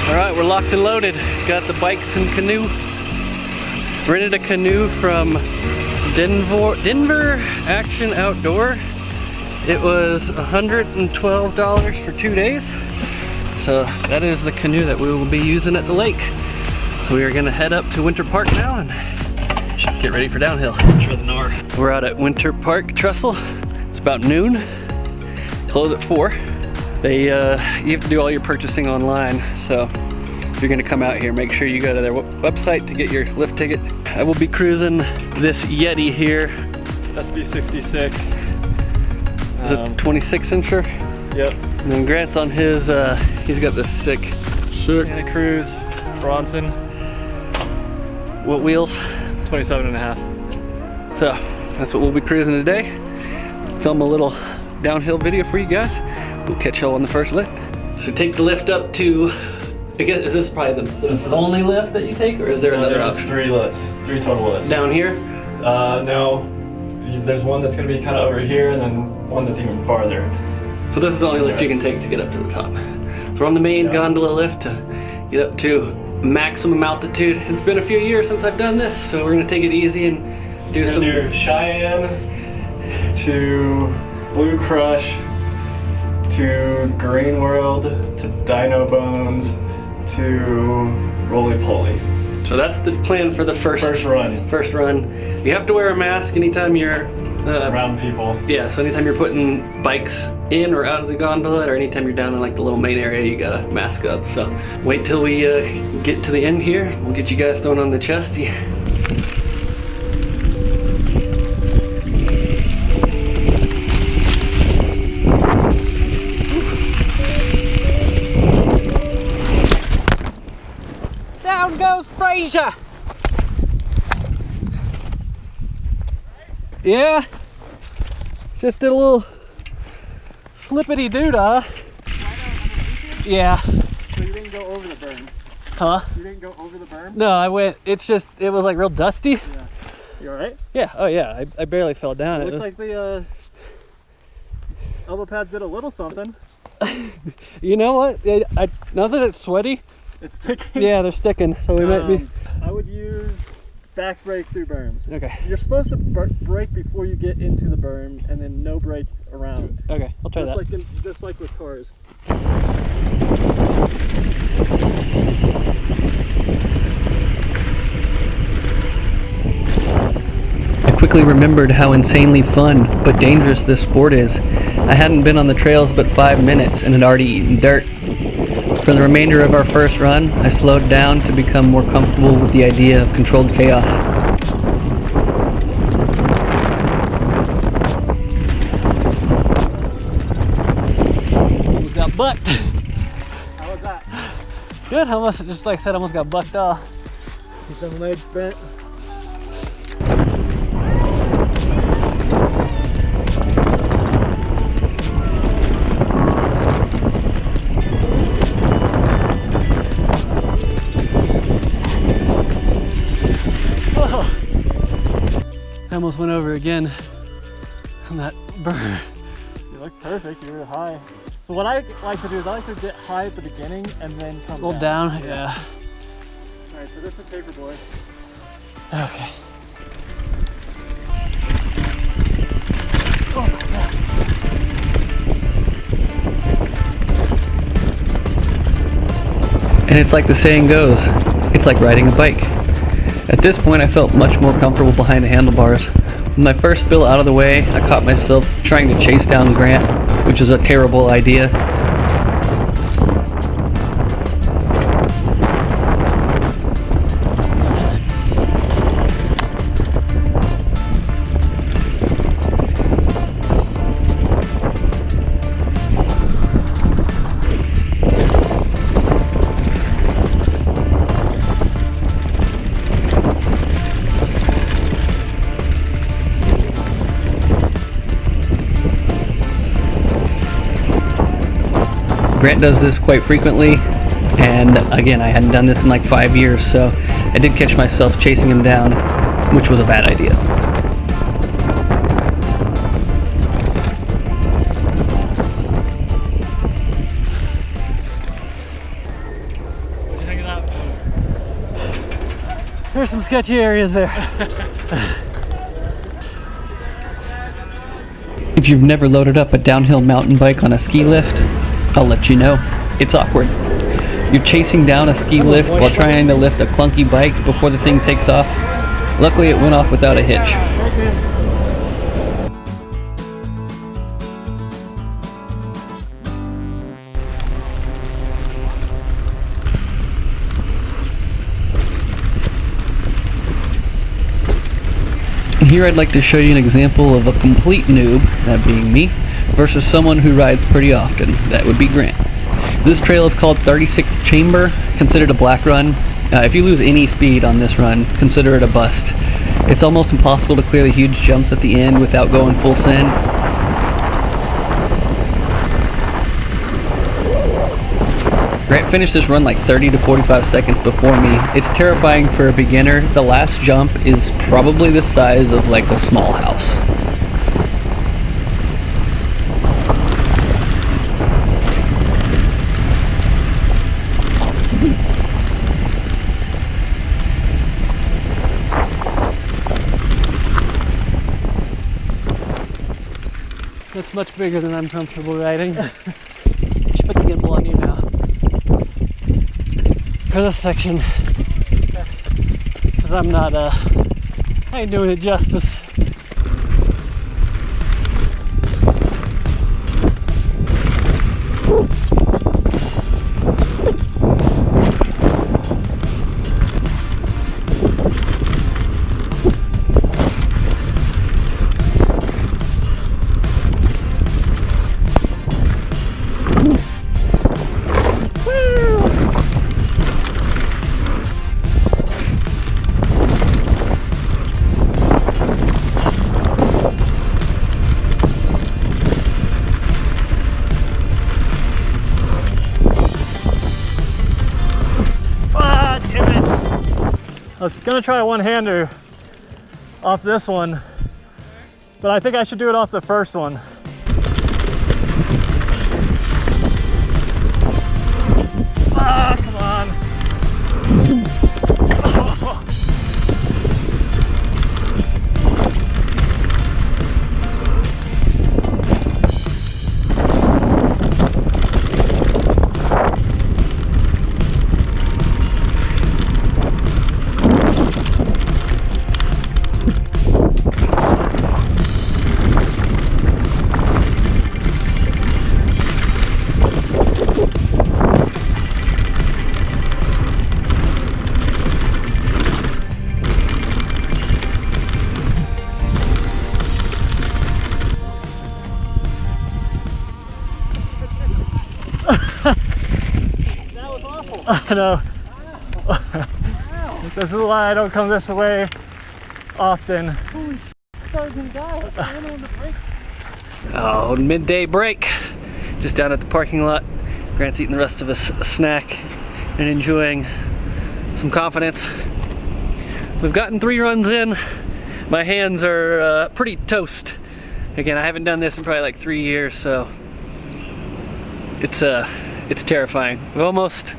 Alright, we're locked and loaded. Got the bikes and canoe. Rented a canoe from Denver Action Outdoor. It was $112 for 2 days. So that is the canoe that we will be using at the lake. So we are gonna head up to Winter Park now and get ready for downhill. We're out at Winter Park Trestle. It's about noon. Close at 4. You have to do all your purchasing online. So if you're gonna come out here, make sure you go to their website to get your lift ticket. I will be cruising this Yeti here. SB66. Is it 26 incher? Yep. And then Grant's on his, he's got this sick Santa Cruz Bronson. What wheels? 27.5. So that's what we'll be cruising today. Film a little downhill video for you guys. We'll catch y'all on the first lift. So take the lift up to, I guess, is this probably the only lift that you take, or is there another option? 3 lifts, 3 total lifts. Down here? No, there's one that's gonna be kind of over here, and then one that's even farther. So this is the only lift you can take to get up to the top. So we're on the main gondola lift to get up to maximum altitude. It's been a few years since I've done this, so we're gonna take it easy and do some. Do Cheyenne to Blue Crush to Green World to Dino Bones to Roly Poly. So that's the plan for the first run. First run. You have to wear a mask anytime you're around people. Yeah, so anytime you're putting bikes in or out of the gondola, or anytime you're down in like the little main area, you gotta mask up. So wait till we get to the end here. We'll get you guys thrown on the chesty. Down goes Frazier. Yeah. Just did a little slippity doodah. Yeah. So you didn't go over the berm? Huh? You didn't go over the berm? No, I went, it was like real dusty. Yeah. You alright? Yeah, oh yeah, I barely fell down. It looks like the elbow pads did a little something. You know what? Now that it's sweaty. It's sticking? Yeah, they're sticking, so we might be. I would use back brake through berms. Okay. You're supposed to brake before you get into the berm, and then no brake around. Okay, I'll try that. Just like with cars. I quickly remembered how insanely fun but dangerous this sport is. I hadn't been on the trails but 5 minutes and had already eaten dirt. For the remainder of our first run, I slowed down to become more comfortable with the idea of controlled chaos. Almost got bucked. How was that? Good, almost, just like I said, almost got bucked off. Get them legs bent. I almost went over again on that burn. You look perfect, you were high. So what I like to do is I like to get high at the beginning and then come Roll down, yeah. Alright, so this is paperboard. Okay. Oh my God. And it's like the saying goes, it's like riding a bike. At this point, I felt much more comfortable behind the handlebars. With my first spill out of the way, I caught myself trying to chase down Grant, which is a terrible idea. Grant does this quite frequently, and again, I hadn't done this in like 5 years, so I did catch myself chasing him down, which was a bad idea. There's some sketchy areas there. If you've never loaded up a downhill mountain bike on a ski lift, I'll let you know. It's awkward. You're chasing down a ski lift while trying to lift a clunky bike before the thing takes off. Luckily, it went off without a hitch. Here I'd like to show you an example of a complete noob, that being me, versus someone who rides pretty often, that would be Grant. This trail is called 36th Chamber, considered a black run. If you lose any speed on this run, consider it a bust. It's almost impossible to clear the huge jumps at the end without going full send. Grant finished this run like 30 to 45 seconds before me. It's terrifying for a beginner. The last jump is probably the size of like a small house. That's much bigger than I'm comfortable riding. Just put the gimbal on you now. For this section, because I'm not, I ain't doing it justice. I was gonna try a one-hander off this one, but I think I should do it off the first one. Ah, come on. That was awful. I know. This is why I don't come this way often. Holy shit, I thought I was gonna die. I was standing on the brakes. Oh, midday break. Just down at the parking lot. Grant's eating the rest of us a snack and enjoying some confidence. We've gotten 3 runs in. My hands are pretty toast. Again, I haven't done this in probably like 3 years, so it's terrifying. We've almost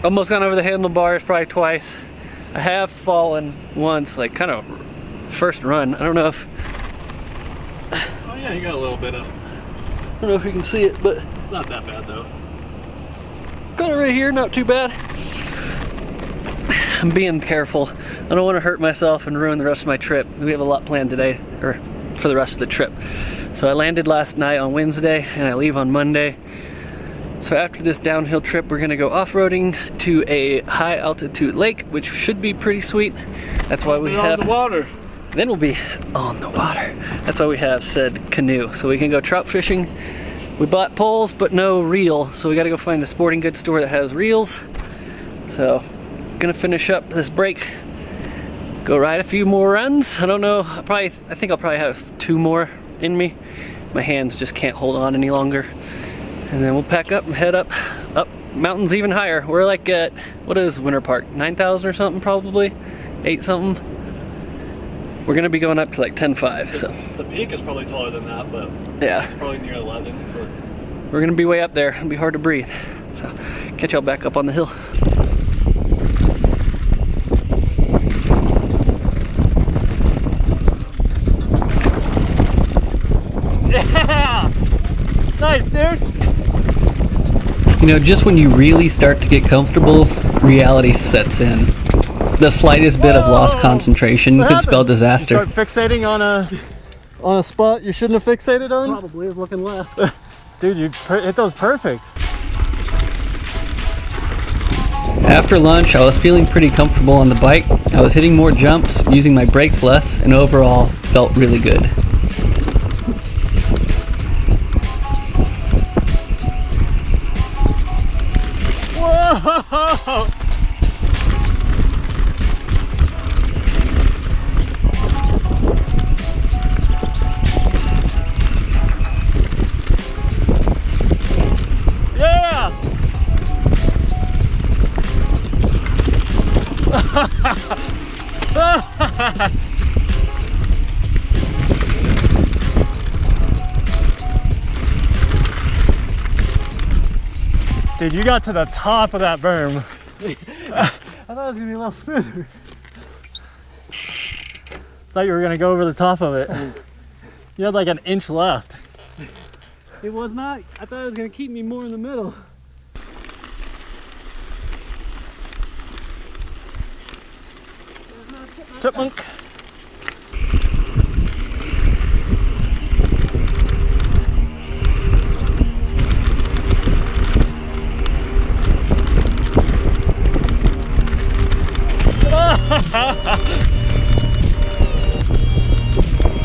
gone over the handlebars probably twice. I have fallen once, like kind of first run. I don't know if Oh yeah, you got a little bit of. I don't know if you can see it, but It's not that bad though. got it right here, not too bad. I'm being careful. I don't want to hurt myself and ruin the rest of my trip. We have a lot planned today, or for the rest of the trip. So I landed last night on Wednesday and I leave on Monday. So after this downhill trip, we're gonna go off-roading to a high altitude lake, which should be pretty sweet. That's why we have on the water. Then we'll be on the water. That's why we have said canoe, so we can go trout fishing. We bought poles, but no reel, so we gotta go find a sporting goods store that has reels. So, gonna finish up this break, go ride a few more runs. I don't know, I think I'll probably have 2 more in me. My hands just can't hold on any longer. And then we'll pack up and head up mountains even higher. We're like at, what is Winter Park? 9,000 or something probably? 8 something? We're gonna be going up to like 10.5, so. The peak is probably taller than that, but yeah. it's probably near 11. We're gonna be way up there. It'll be hard to breathe. So, catch y'all back up on the hill. Yeah! Nice, dude! You know, just when you really start to get comfortable, reality sets in. The slightest bit of lost concentration What could happened? spell disaster. You start fixating on a spot you shouldn't have fixated on? Probably is looking left. Dude, you hit those perfect. After lunch, I was feeling pretty comfortable on the bike. I was hitting more jumps, using my brakes less, and overall felt really good. Whoa! Yeah! Dude, you got to the top of that berm. I thought it was gonna be a little smoother. Thought you were gonna go over the top of it. You had like an inch left. It was not. I thought it was going to keep me more in the middle. Chipmunk.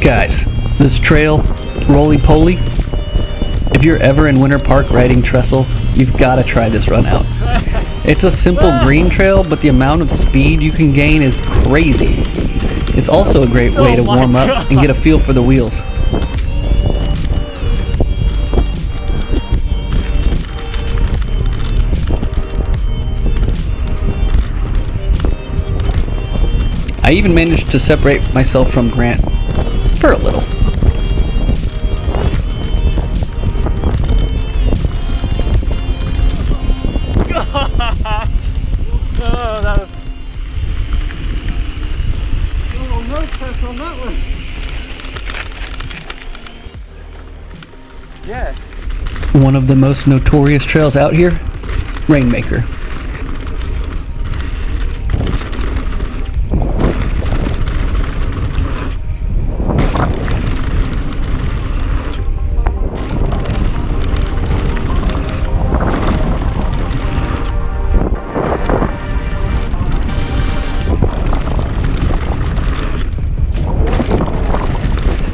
Guys, this trail, roly-poly, if you're ever in Winter Park riding Trestle, you've got to try this run out. It's a simple green trail, but the amount of speed you can gain is crazy. It's also a great way to warm up and get a feel for the wheels. I even managed to separate myself from Grant for a little. Oh, that was... Oh, no pressure on that one. Yeah. One of the most notorious trails out here, Rainmaker.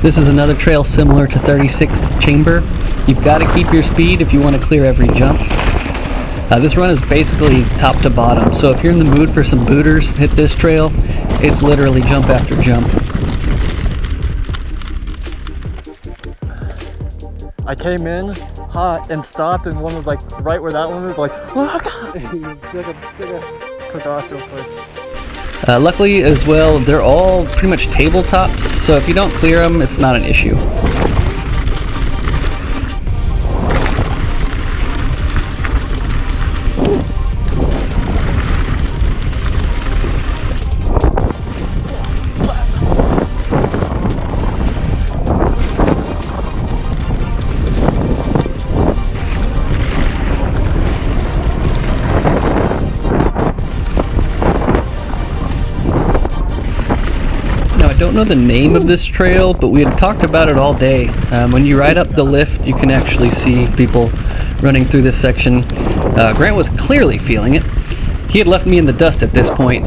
This is another trail similar to 36th Chamber. You've got to keep your speed if you want to clear every jump. This run is basically top to bottom, so if you're in the mood for some booters, hit this trail. It's literally jump after jump. I came in hot and stopped, and one was like right where that one was, like, oh god! Took off real quick. Luckily as well, they're all pretty much tabletops, so if you don't clear them, it's not an issue. I don't know the name of this trail, but we had talked about it all day. When you ride up the lift, you can actually see people running through this section. Grant was clearly feeling it. He had left me in the dust at this point.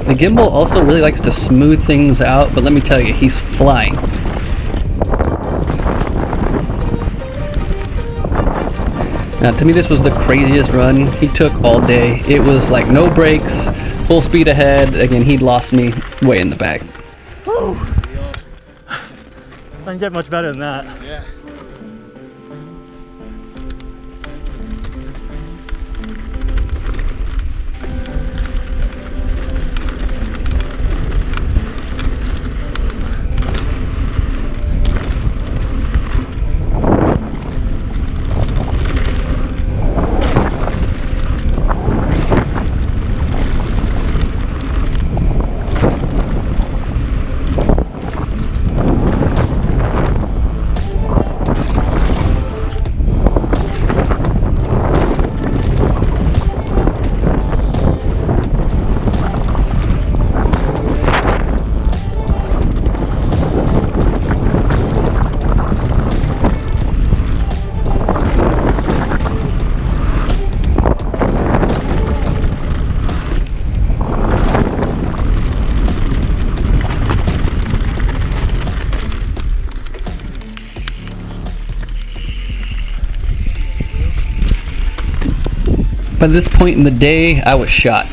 The gimbal also really likes to smooth things out, but let me tell you, he's flying. Now, to me, this was the craziest run he took all day. It was like no brakes, full speed ahead. Again, he'd lost me way in the back. Woo! Doesn't get much better than that. Yeah. By this point in the day, I was shot.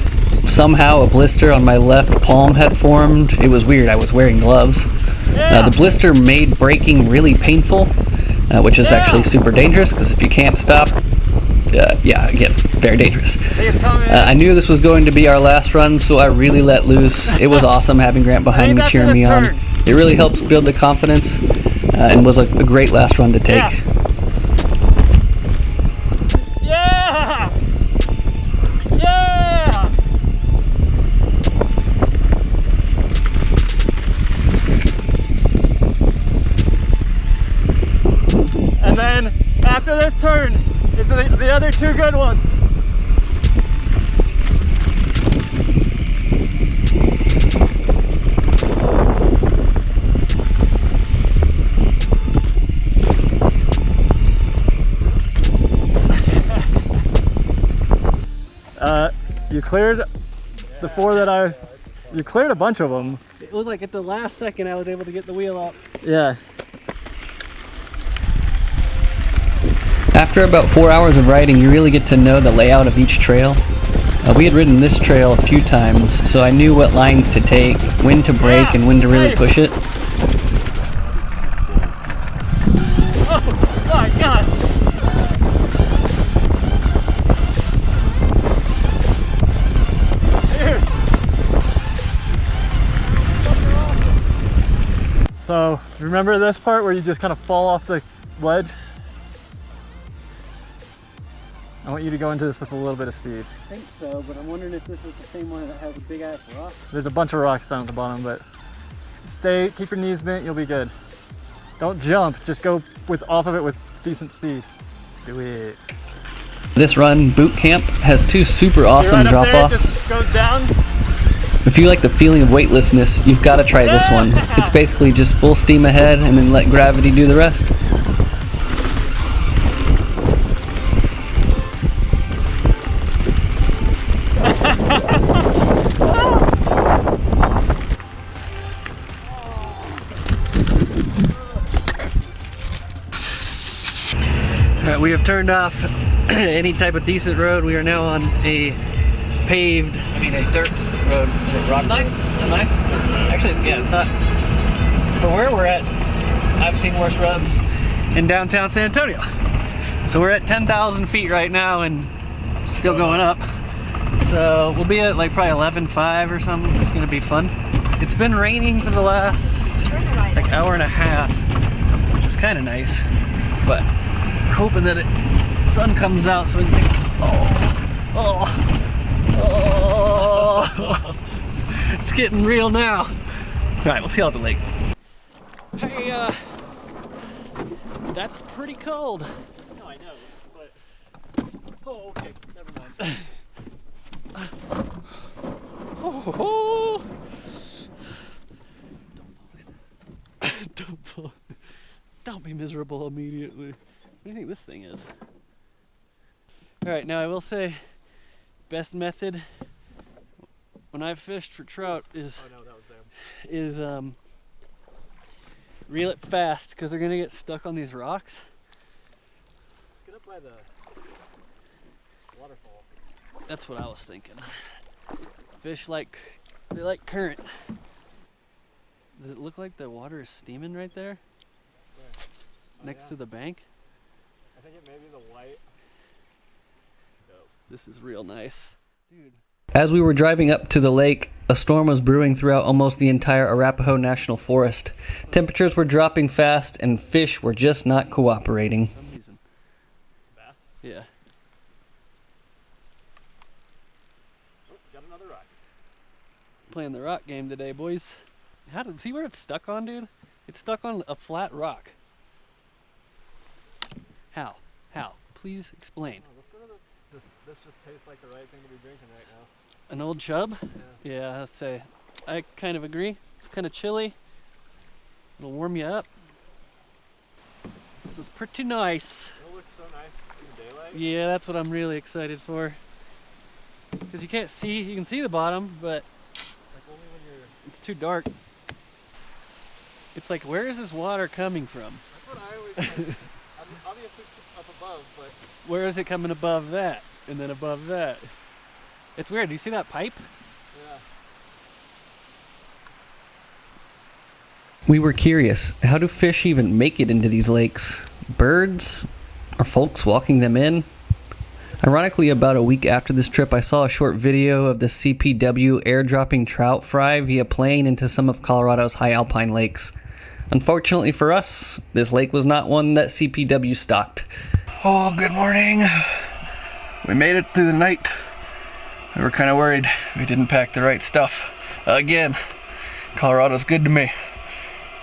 Somehow a blister on my left palm had formed. It was weird, I was wearing gloves. The blister made braking really painful, which is actually super dangerous, because if you can't stop, yeah, again, very dangerous. I knew this was going to be our last run, so I really let loose. It was awesome having Grant behind me cheering me on. It really helps build the confidence, and was a great last run to take. And then after this turn is the other two good ones. You cleared the four that you cleared a bunch of them. It was like at the last second I was able to get the wheel up. Yeah. After about 4 hours of riding, you really get to know the layout of each trail. We had ridden this trail a few times, so I knew what lines to take, when to brake, and when to really push it. Oh my God! So, remember this part where you just kind of fall off the ledge? I want you to go into this with a little bit of speed. I think so, but I'm wondering if this is the same one that has a big ass rock. There's a bunch of rocks down at the bottom, but keep your knees bent, you'll be good. Don't jump, just go off of it with decent speed. Do it. This run, boot camp, has two super awesome drop-offs. It just goes down. If you like the feeling of weightlessness, you've got to try this one. It's basically just full steam ahead and then let gravity do the rest. Alright, we have turned off any type of decent road. We are now on a dirt road. Rock nice. Nice. Actually, yeah, it's not. For where we're at, I've seen worse roads in downtown San Antonio. So we're at 10,000 feet right now and still going up. So we'll be at like probably 11.5 or something. It's gonna be fun. It's been raining for the last like hour and a half, which is kind of nice. But we're hoping that the sun comes out so we can take, it's getting real now. All right, we'll see you at the lake. Hey, that's pretty cold. No, I know, but oh, okay, never mind. Oh, don't fall. Don't be miserable immediately. What do you think this thing is? All right, now I will say, best method when I've fished for trout is reel it fast because they're gonna get stuck on these rocks. Let's get up by the waterfall. That's what I was thinking. Fish they like current. Does it look like the water is steaming right there? Where? Next to the bank? I think it may be the white. This is real nice. Dude. As we were driving up to the lake, a storm was brewing throughout almost the entire Arapahoe National Forest. Temperatures were dropping fast and fish were just not cooperating. For some reason. Bass? Yeah. Oh, got another rock. Playing the rock game today, boys. See where it's stuck on, dude? It's stuck on a flat rock. How? Please explain. Oh, let's go to this just tastes like the right thing to be drinking right now. An old chub? Yeah. I'd say. I kind of agree. It's kind of chilly. It'll warm you up. This is pretty nice. It looks so nice in daylight. Yeah, that's what I'm really excited for. Because you can see the bottom, but Like only when it's too dark. It's like, where is this water coming from? That's what I always think. Obviously it's up above, but Where is it coming above that? and then above that. It's weird. Do you see that pipe? Yeah. We were curious, how do fish even make it into these lakes? Birds? Are folks walking them in? Ironically, about a week after this trip, I saw a short video of the CPW airdropping trout fry via plane into some of Colorado's high alpine lakes. Unfortunately for us, this lake was not one that CPW stocked. Oh, good morning. We made it through the night. We were kind of worried we didn't pack the right stuff. Again, Colorado's good to me.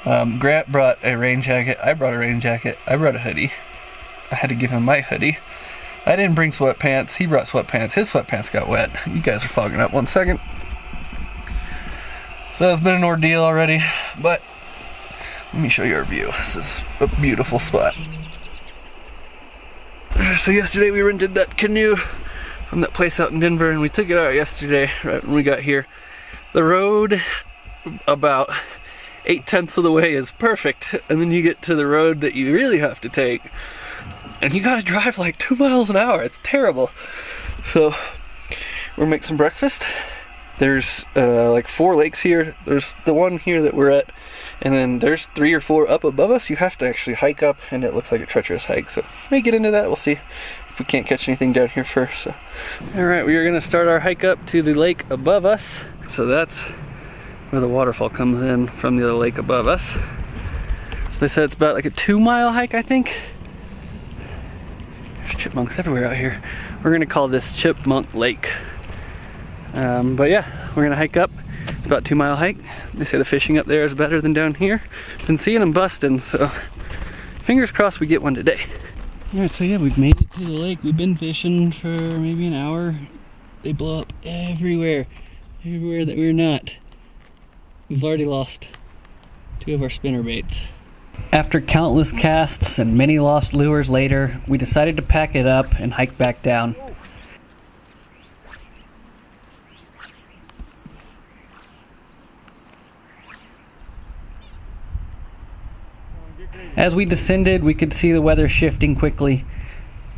Grant brought a rain jacket. I brought a rain jacket. I brought a hoodie. I had to give him my hoodie. I didn't bring sweatpants. He brought sweatpants. His sweatpants got wet. You guys are fogging up. 1 second. So it's been an ordeal already, but let me show you our view. This is a beautiful spot. So yesterday we rented that canoe from that place out in Denver, and we took it out yesterday right when we got here. The road about 8/10 of the way is perfect, and then you get to the road that you really have to take, and you gotta drive like 2 miles an hour. It's terrible. So we're gonna make some breakfast. There's like 4 lakes here. There's the one here that we're at, and then there's 3 or 4 up above us. You have to actually hike up, and it looks like a treacherous hike. So may get into that. We'll see if we can't catch anything down here first. So. All right, we are gonna start our hike up to the lake above us. So that's where the waterfall comes in from the other lake above us. So they said it's about like a 2-mile hike, I think. There's chipmunks everywhere out here. We're gonna call this Chipmunk Lake. But yeah, we're gonna hike up. It's about a 2-mile hike. They say the fishing up there is better than down here. Been seeing them busting, so fingers crossed we get one today. Alright, so yeah, we've made it to the lake. We've been fishing for maybe an hour. They blow up everywhere that we're not. We've already lost 2 of our spinner baits. After countless casts and many lost lures later, we decided to pack it up and hike back down. As we descended, we could see the weather shifting quickly.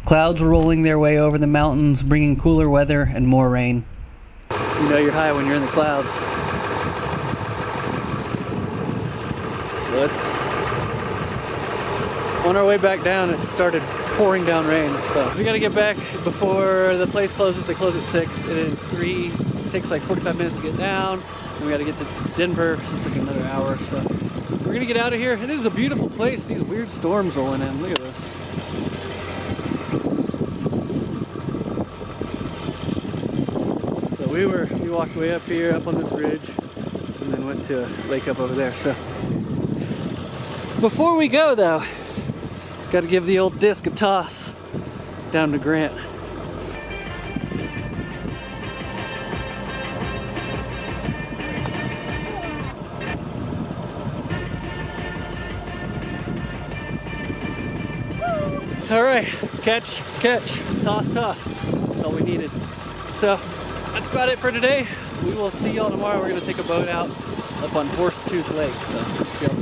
Clouds were rolling their way over the mountains, bringing cooler weather and more rain. You know you're high when you're in the clouds. So it's on our way back down. It started pouring down rain, so we got to get back before the place closes. They close at 6. It is 3. It takes like 45 minutes to get down, and we got to get to Denver, so it's like another hour. So we're gonna get out of here. It is a beautiful place. These weird storms rolling in. Look at this. So we walked way up here, up on this ridge, and then went to a lake up over there. So before we go though, got to give the old disc a toss down to Grant. All right, catch, toss. That's all we needed. So that's about it for today. We will see y'all tomorrow. We're gonna take a boat out up on Horsetooth Lake. So let's go.